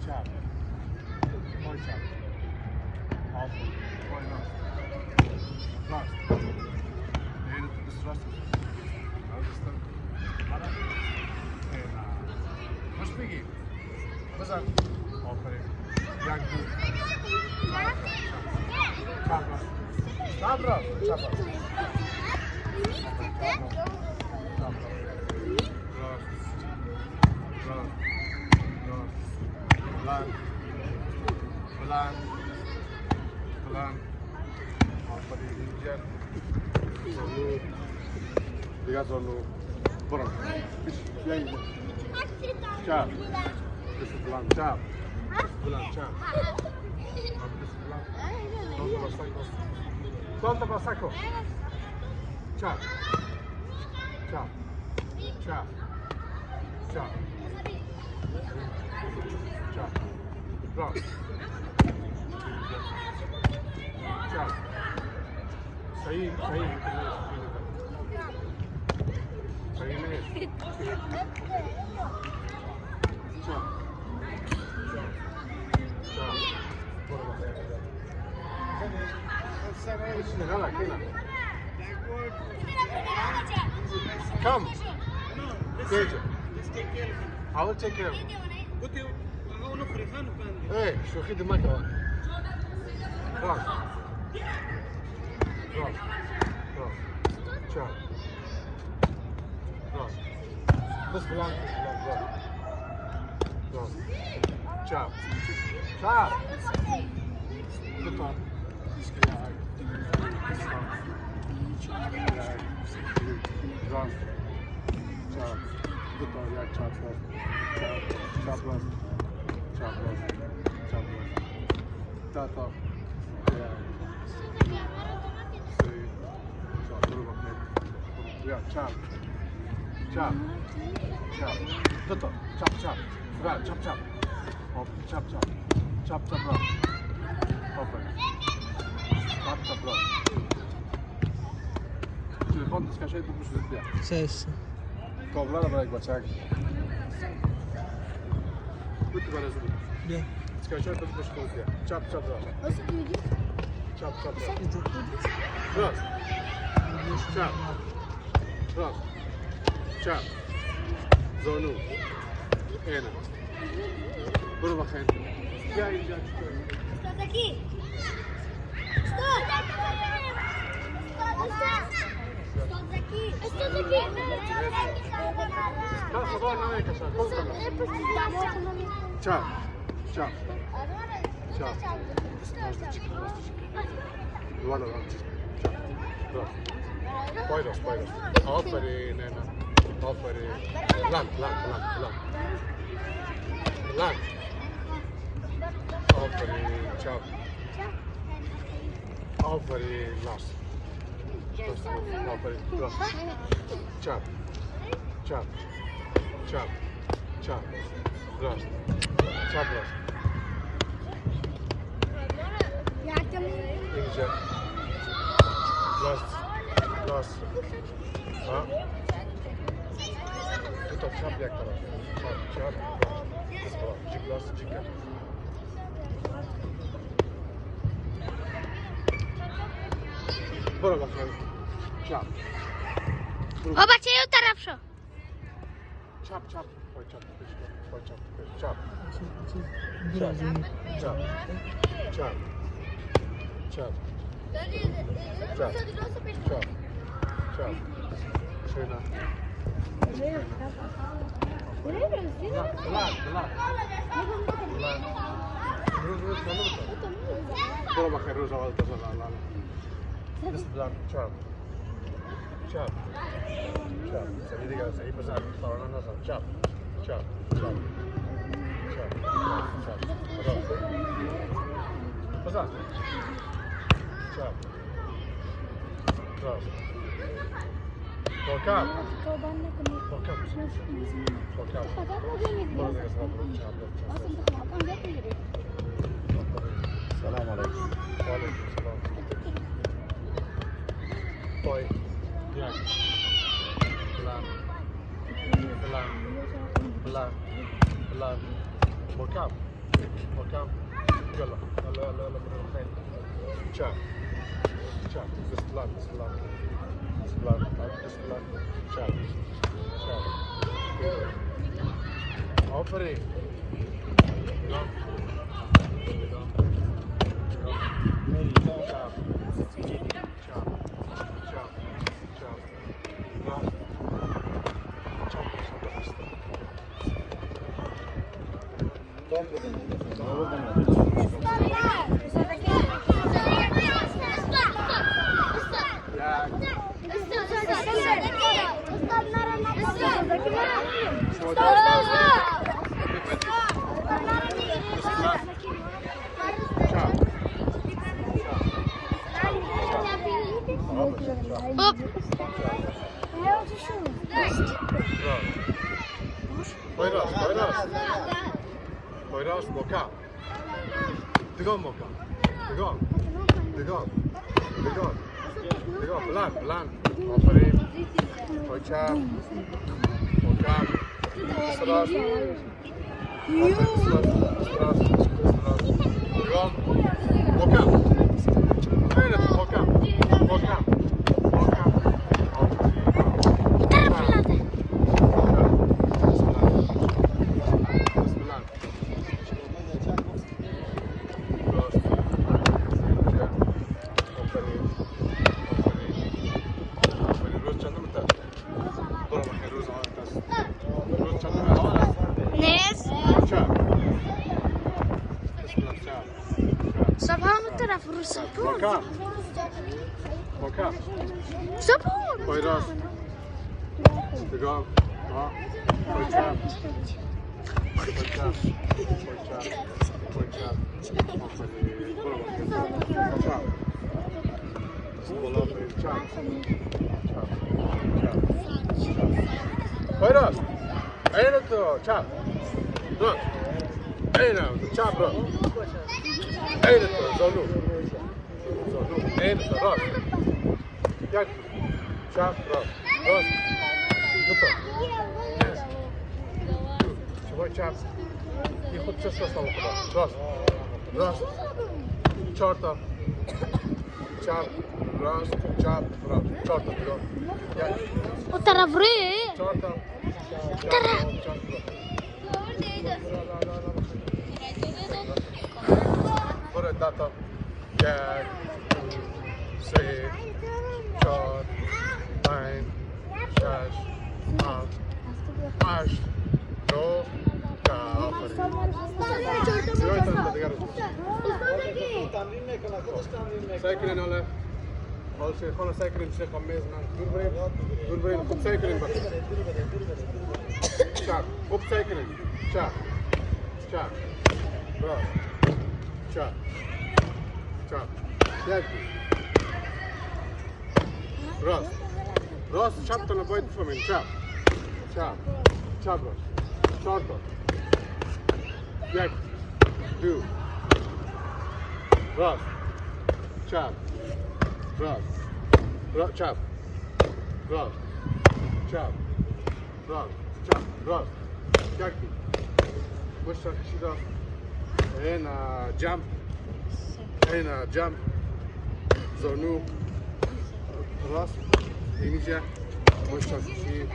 Chop. Point chop. Awful. Point up. Thrust. Hele this thrust. Now this thing. And what's biggie? What's that? Offering. Young dude. Chop. Stop, bro. Chop. Pelan. Apa di injek? Dia selalu berang. Yang cap. This is pelan cap. Pelan cap. Don't pasako. Cap. Cap. Cap. Cap. Cap. Bra. Cap. Sahih. Sahih ni. Cap. Come. I will take care of him. Hey, شو خدي مكة. راس. Chop. Raas. This belangrijk. Raas. Chop. Good on. Raas. Chop. Good on. Yeah, chop. Chop. Tata. Yeah. Yeah, chop. Toto, chop. Right, chop. Hop, chop. Chop, bro. Open. Chop, bro. Telefon descachei do bucho dele. Sim. Cobrar a break, bachag. Muito bem, azul. Yeah. Descachei do bucho dele. Chop, bro. Nasıl büyüdü? Chop, bro. Sen Cross. Chop. Cross. Chop. Zonu. Ena. Burma khain. Ya. Zaki. Stop. Zaki. خلاص خبرنا عليك عشان Chop. Valla. Chop. Paylaş. Aferin Ena. Aferin. Lan. Aferin. Chop. Aferin. Last. Aferin. Last. Chop. Last. Chop last. İnce. Last. Ha? Tutap chop yak taraf. Chop. This taraf. Cik last. Bora bakayım. Chop. Baba çayı o taraf şu. Chop. Chop. Biraz yeni. Chop. Şöyle. Lan. Ruz kalı mı? Bora bakayım Ruz havalı tasalarla. This blood. Chop. Seni de gel. Seni pazar. Sonra nasıl? Chop. Pazar. Chop. Cross. Walk up. Selam aleyküm. Aleyküm selam. Boy. Yak. Pelan. Walk up. مكان يلا يلا يلا يلا من الخيل شاب شاب بسبلان بسبلان بسبلان بسبلان شاب شاب عفري شاب شاب شاب شاب Hop. Poyraz, Poyraz. Poyraz, moka. Dygon moka. Dygon. Dygon. Dygon. Dygon. Plan, plan. Aferin. Poyçam. Moka. Isras. Aferin, isras. Isras. Isras. Dygon. Moka. Aynen, moka. Moka. Moka. Nes. Sabah mı tarafı Rusya? Moka. Moka. Sabah. Poyraz. Dygon. Ha. Poyçam. Poyçam. Poyçam. Poyçam. Aferin. Bura bak. Çam. Bola aferin. Çam. Çam. Çam. Poyraz. Aynen to. Çam. Dur. Aynen. Çam bro. Aynen to. Zonu. Zonu. Aynen to. Raz. Jak. Çam. Raz. Raz. Dur. Давай час. И хоть все стало туда. Раз. Раз. Чорта. Чап. Раз. Чап. Раз. Чорта. Я. O taraf buraya. Чорта. Buraya data. Jack. Say. Chor. Nine. Shash. Out. Ash. No. سايكلين على أول شيء خلنا سايكلين شيء خميس من دور برين خب سايكلين بس شاب خب سايكلين شاب شاب راس شاب شاب ياكل راس راس شاب تنا بايد فمين شاب شاب شاب راس شرطة يك دو راس شاب راس راس شاب راس شاب راس شاب راس يكي وش كده هنا جامب هنا جامب زونو راس ينجح وش شيء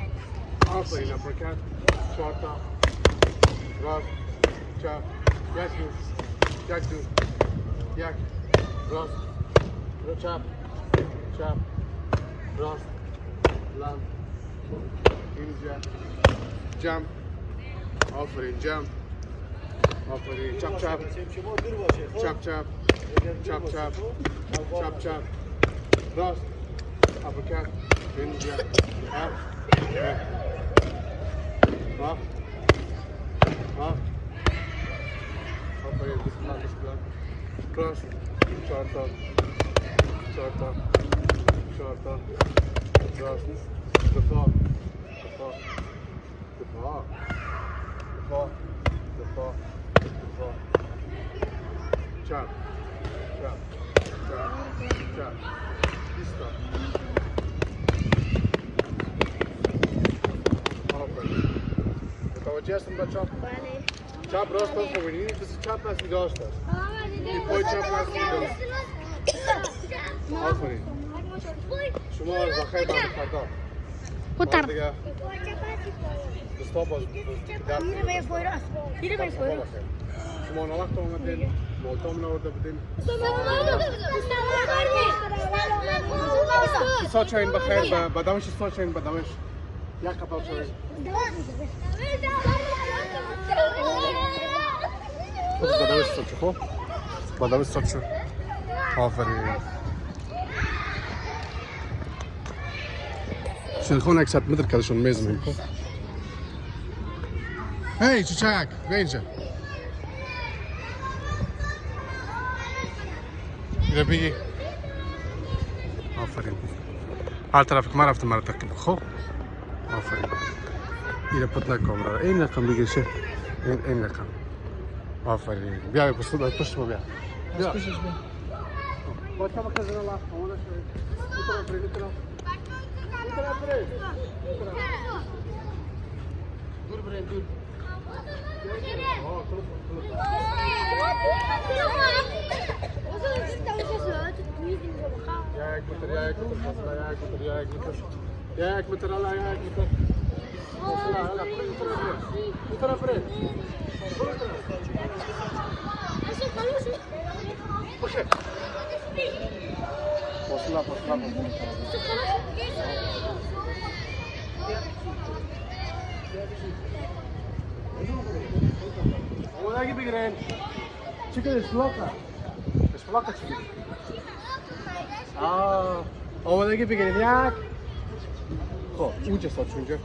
آخرين أبركات شرطة راس شاب يكي يكدو يك راس شاب شاب راس لام ينجح جامب آفرین جمپ آفرین چپ چپ چپ چپ چپ چپ چپ چپ راست اپرکت اینجا اپ ها ها آفرین بسم کراس چهار تا راست دفاع Chap. Listo. Aferin. Mutawajjih sunt băciop? Vale. چپ راست باز ببینید کسی چپ نستی داشت است این پای چپ نستی داشت آفرین شما بخیر بعد فردا Putar. دیگه دستا باز شما نوقت آمدین مالتام نورده بودین سا چاین بخیر بدمش سا چاین بدمش یک قطار چاین بدمش سا چه خوب بدمش سا چه آفرین شنخون 100 متر کدشون میزنیم خوب هی چچک بیا اینجا اینو بگی آفرین هر طرف که من رفتم مرا تقیب خوب آفرین اینو پت نکن را این رقم بگیر شه این رقم آفرین بیا پشت ما بیا بیا با کم کزن الله آماده شوید میتونم برید میتونم برید دور برید دور یک متر الله یک متر میتونم برید باشه Posla. Oradaki bir giren. Çıkın ıslaka. Islaka çıkın. Oradaki bir giren yak. Ho, uca saçınca.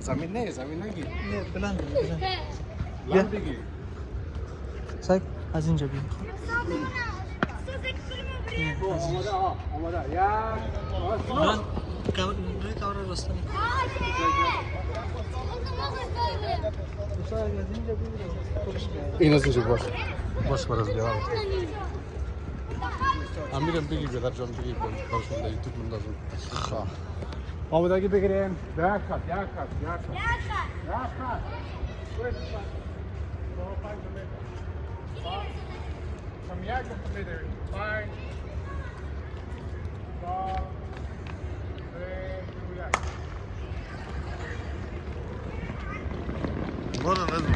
Zamin ne? Zamin ne gibi? Ne plan plan. Lan bigi. Sak az önce bir. Amada yak. Ben kavra bastım. این از اینجا باش برای دیوار. امیرم بگی بیادر جان بگی برشون در یوتیوب مندازم. آمادگی بگیریم. یک خط. From یک می‌داری. 5 4 3 2 1 Bora lazım.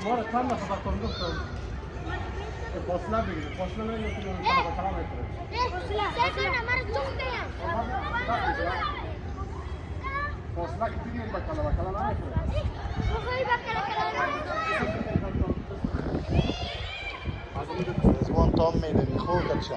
Mora tam da kapatıldı. Posla bigir. Posla ne yapıyorsun? Tamam ettir. Sen numara çok beğen. Posla gidiyor bakalım ne yapıyor? Bakayım Звон там میدونی خوب بچه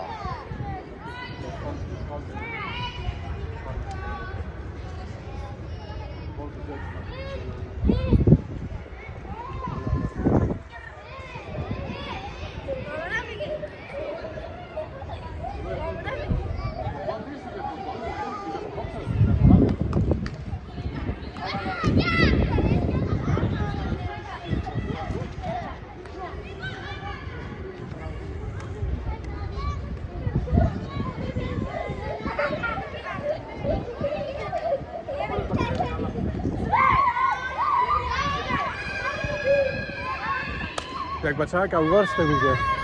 یک بچه ها که ورست میگه